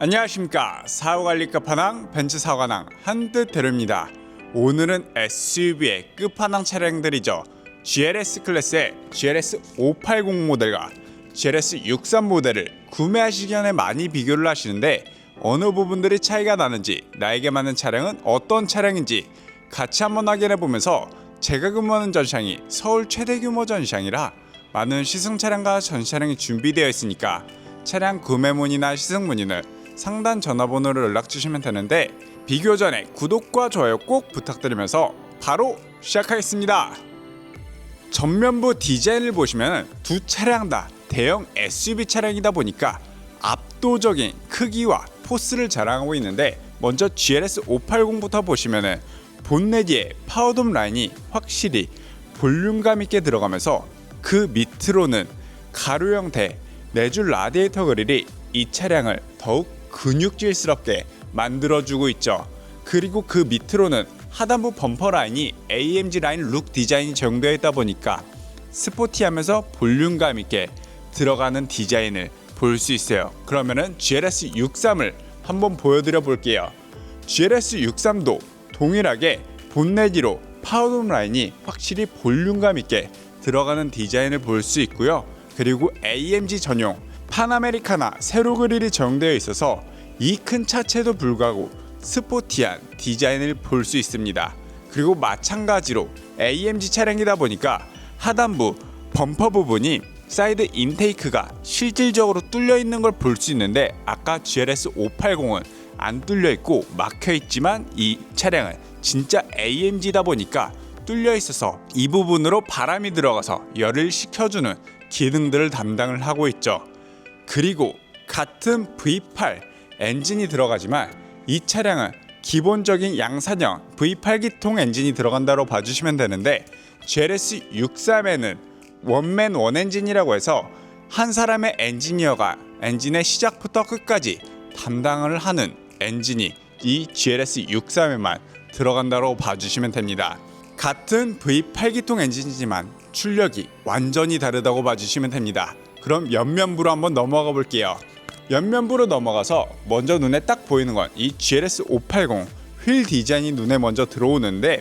안녕하십니까. 사후관리 끝판왕 벤츠 사관왕 한뜻대로입니다. 오늘은 SUV의 끝판왕 차량들이죠. GLS 클래스의 GLS 580 모델과 GLS 63 모델을 구매하시기 전에 많이 비교를 하시는데 어느 부분들이 차이가 나는지, 나에게 맞는 차량은 어떤 차량인지 같이 한번 확인해 보면서, 제가 근무하는 전시장이 서울 최대 규모 전시장이라 많은 시승 차량과 전시 차량이 준비되어 있으니까 차량 구매 문의나 시승 문의는 상단 전화번호로 연락 주시면 되는데, 비교 전에 구독과 좋아요 꼭 부탁드리면서 바로 시작하겠습니다. 전면부 디자인을 보시면 두 차량 다 대형 SUV 차량이다 보니까 압도적인 크기와 포스를 자랑하고 있는데, 먼저 GLS 580부터 보시면은 본네트의 파워돔 라인이 확실히 볼륨감 있게 들어가면서 그 밑으로는 가로 형태 4줄 라디에이터 그릴이 이 차량을 더욱 근육질스럽게 만들어주고 있죠. 그리고 그 밑으로는 하단부 범퍼 라인이 AMG 라인 룩 디자인이 적용되어 있다 보니까 스포티하면서 볼륨감 있게 들어가는 디자인을 볼 수 있어요. 그러면은 GLS 63을 한번 보여드려 볼게요. GLS 63도 동일하게 본네트로 파워돔 라인이 확실히 볼륨감 있게 들어가는 디자인을 볼 수 있고요. 그리고 AMG 전용 파나메리카나 세로 그릴이 적용되어 있어서 이 큰 차체에도 불구하고 스포티한 디자인을 볼 수 있습니다. 그리고 마찬가지로 AMG 차량이다 보니까 하단부 범퍼 부분이 사이드 인테이크가 실질적으로 뚫려 있는 걸 볼 수 있는데, 아까 GLS 580은 안 뚫려 있고 막혀 있지만 이 차량은 진짜 AMG다 보니까 뚫려 있어서 이 부분으로 바람이 들어가서 열을 식혀주는 기능들을 담당을 하고 있죠. 그리고 같은 V8 엔진이 들어가지만 이 차량은 기본적인 양산형 V8기통 엔진이 들어간다고 봐주시면 되는데, GLS 63에는 원맨 원엔진이라고 해서 한 사람의 엔지니어가 엔진의 시작부터 끝까지 담당을 하는 엔진이 이 GLS 63에만 들어간다고 봐주시면 됩니다. 같은 V8기통 엔진이지만 출력이 완전히 다르다고 봐주시면 됩니다. 그럼 옆면부로 한번 넘어가 볼게요. 옆면부로 넘어가서 먼저 눈에 딱 보이는 건 이 GLS 580 휠 디자인이 눈에 먼저 들어오는데,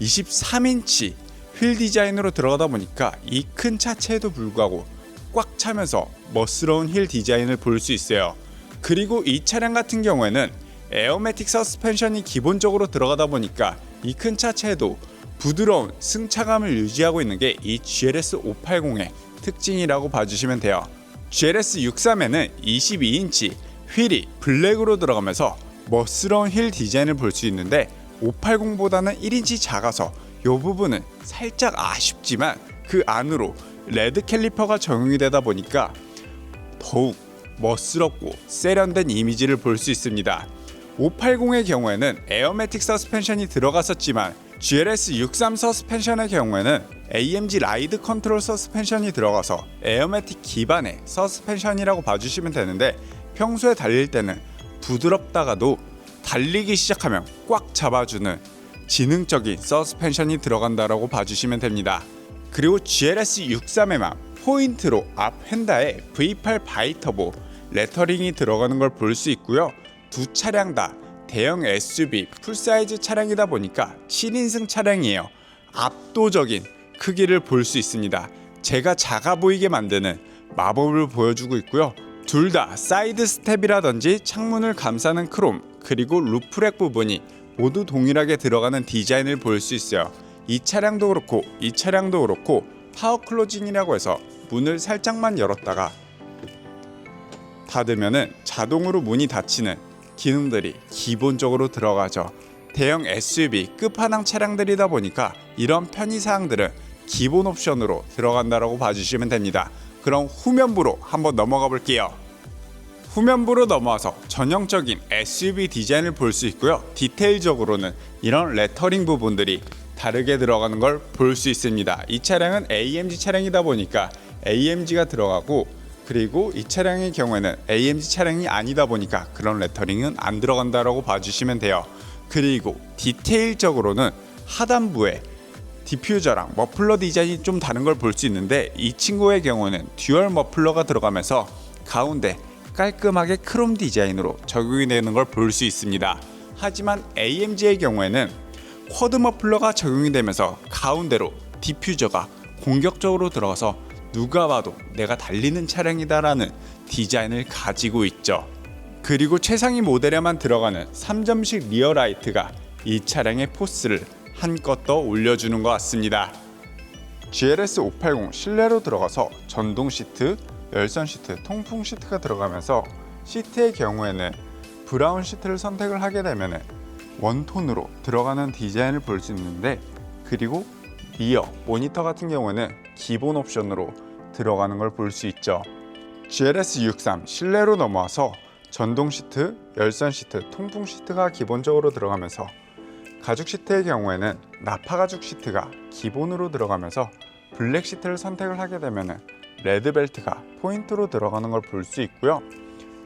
23인치 휠 디자인으로 들어가다 보니까 이 큰 차체에도 불구하고 꽉 차면서 멋스러운 휠 디자인을 볼 수 있어요. 그리고 이 차량 같은 경우에는 에어매틱 서스펜션이 기본적으로 들어가다 보니까 이 큰 차체에도 부드러운 승차감을 유지하고 있는 게 이 GLS 580의 특징이라고 봐주시면 돼요. GLS 63에는 22인치 휠이 블랙으로 들어가면서 멋스러운 휠 디자인을 볼 수 있는데, 580보다는 1인치 작아서 이 부분은 살짝 아쉽지만 그 안으로 레드 캘리퍼가 적용이 되다 보니까 더욱 멋스럽고 세련된 이미지를 볼 수 있습니다. 580의 경우에는 에어매틱 서스펜션이 들어갔었지만 GLS 63 서스펜션의 경우에는 AMG 라이드 컨트롤 서스펜션이 들어가서 에어매틱 기반의 서스펜션이라고 봐주시면 되는데, 평소에 달릴 때는 부드럽다가도 달리기 시작하면 꽉 잡아주는 지능적인 서스펜션이 들어간다라고 봐주시면 됩니다. 그리고 GLS 63에만 포인트로 앞 휀다에 V8 바이터보 레터링이 들어가는 걸 볼 수 있고요. 두 차량 다 대형 SUV 풀사이즈 차량이다 보니까 7인승 차량이에요. 압도적인 크기를 볼 수 있습니다. 제가 작아 보이게 만드는 마법을 보여주고 있고요. 둘 다 사이드 스텝이라든지 창문을 감싸는 크롬, 그리고 루프렉 부분이 모두 동일하게 들어가는 디자인을 볼 수 있어요. 이 차량도 그렇고 이 차량도 그렇고 파워 클로징이라고 해서 문을 살짝만 열었다가 닫으면은 자동으로 문이 닫히는 기능들이 기본적으로 들어가죠. 대형 SUV 끝판왕 차량들이다 보니까 이런 편의사항들은 기본 옵션으로 들어간다라고 봐주시면 됩니다. 그럼 후면부로 한번 넘어가 볼게요. 후면부로 넘어와서 전형적인 SUV 디자인을 볼 수 있고요. 디테일적으로는 이런 레터링 부분들이 다르게 들어가는 걸 볼 수 있습니다. 이 차량은 AMG 차량이다 보니까 AMG가 들어가고, 그리고 이 차량의 경우에는 AMG 차량이 아니다 보니까 그런 레터링은 안 들어간다라고 봐주시면 돼요. 그리고 디테일적으로는 하단부에 디퓨저랑 머플러 디자인이 좀 다른 걸 볼 수 있는데, 이 친구의 경우는 듀얼 머플러가 들어가면서 가운데 깔끔하게 크롬 디자인으로 적용이 되는 걸 볼 수 있습니다. 하지만 AMG의 경우에는 쿼드 머플러가 적용이 되면서 가운데로 디퓨저가 공격적으로 들어가서 누가 봐도 내가 달리는 차량이다라는 디자인을 가지고 있죠. 그리고 최상위 모델에만 들어가는 3점식 리어 라이트가 이 차량의 포스를 한껏 더 올려주는 것 같습니다. GLS 580 실내로 들어가서 전동 시트, 열선 시트, 통풍 시트가 들어가면서 시트의 경우에는 브라운 시트를 선택을 하게 되면 원톤으로 들어가는 디자인을 볼 수 있는데, 그리고 리어 모니터 같은 경우에는 기본 옵션으로 들어가는 걸 볼 수 있죠. GLS 63 실내로 넘어와서 전동 시트, 열선 시트, 통풍 시트가 기본적으로 들어가면서 가죽 시트의 경우에는 나파 가죽 시트가 기본으로 들어가면서 블랙 시트를 선택을 하게 되면 레드 벨트가 포인트로 들어가는 걸 볼 수 있고요.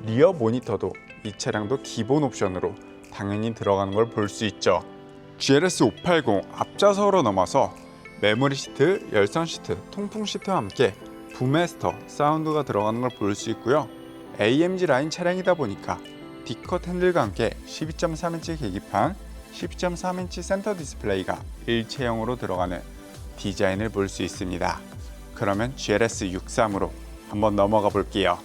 리어 모니터도 이 차량도 기본 옵션으로 당연히 들어가는 걸 볼 수 있죠. GLS 580 앞좌석으로 넘어서 메모리 시트, 열선 시트, 통풍 시트와 함께 부메스터 사운드가 들어가는 걸 볼 수 있고요. AMG 라인 차량이다 보니까 D컷 핸들과 함께 12.3인치 계기판, 12.3인치 센터 디스플레이가 일체형으로 들어가는 디자인을 볼 수 있습니다. 그러면 GLS 63으로 한번 넘어가 볼게요.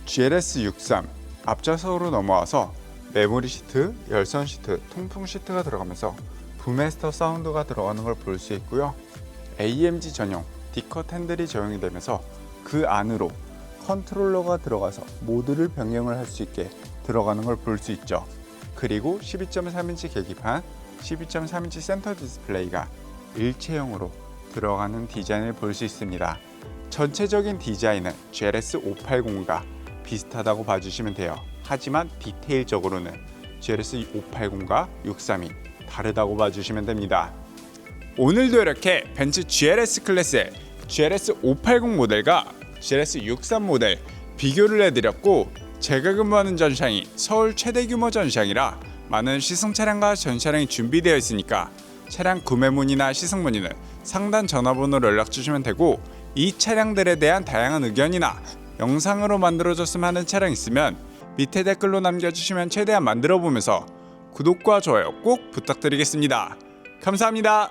GLS 63 앞좌석으로 넘어와서 메모리 시트, 열선 시트, 통풍 시트가 들어가면서 부메스터 사운드가 들어가는 걸 볼 수 있고요. AMG 전용 D컷 핸들이 적용이 되면서 그 안으로 컨트롤러가 들어가서 모드를 변경을 할 수 있게 들어가는 걸 볼 수 있죠. 그리고 12.3인치 계기판, 12.3인치 센터 디스플레이가 일체형으로 들어가는 디자인을 볼 수 있습니다. 전체적인 디자인은 GLS 580과 비슷하다고 봐주시면 돼요. 하지만 디테일적으로는 GLS 580과 63이 다르다고 봐주시면 됩니다. 오늘도 이렇게 벤츠 GLS 클래스의 GLS 580 모델과 GLS 63 모델 비교를 해드렸고, 제가 근무하는 전시장이 서울 최대 규모 전시장이라 많은 시승 차량과 전시차량이 준비되어 있으니까 차량 구매 문의나 시승 문의는 상단 전화번호로 연락 주시면 되고, 이 차량들에 대한 다양한 의견이나 영상으로 만들어줬으면 하는 차량 있으면 밑에 댓글로 남겨주시면 최대한 만들어 보면서 구독과 좋아요 꼭 부탁드리겠습니다. 감사합니다.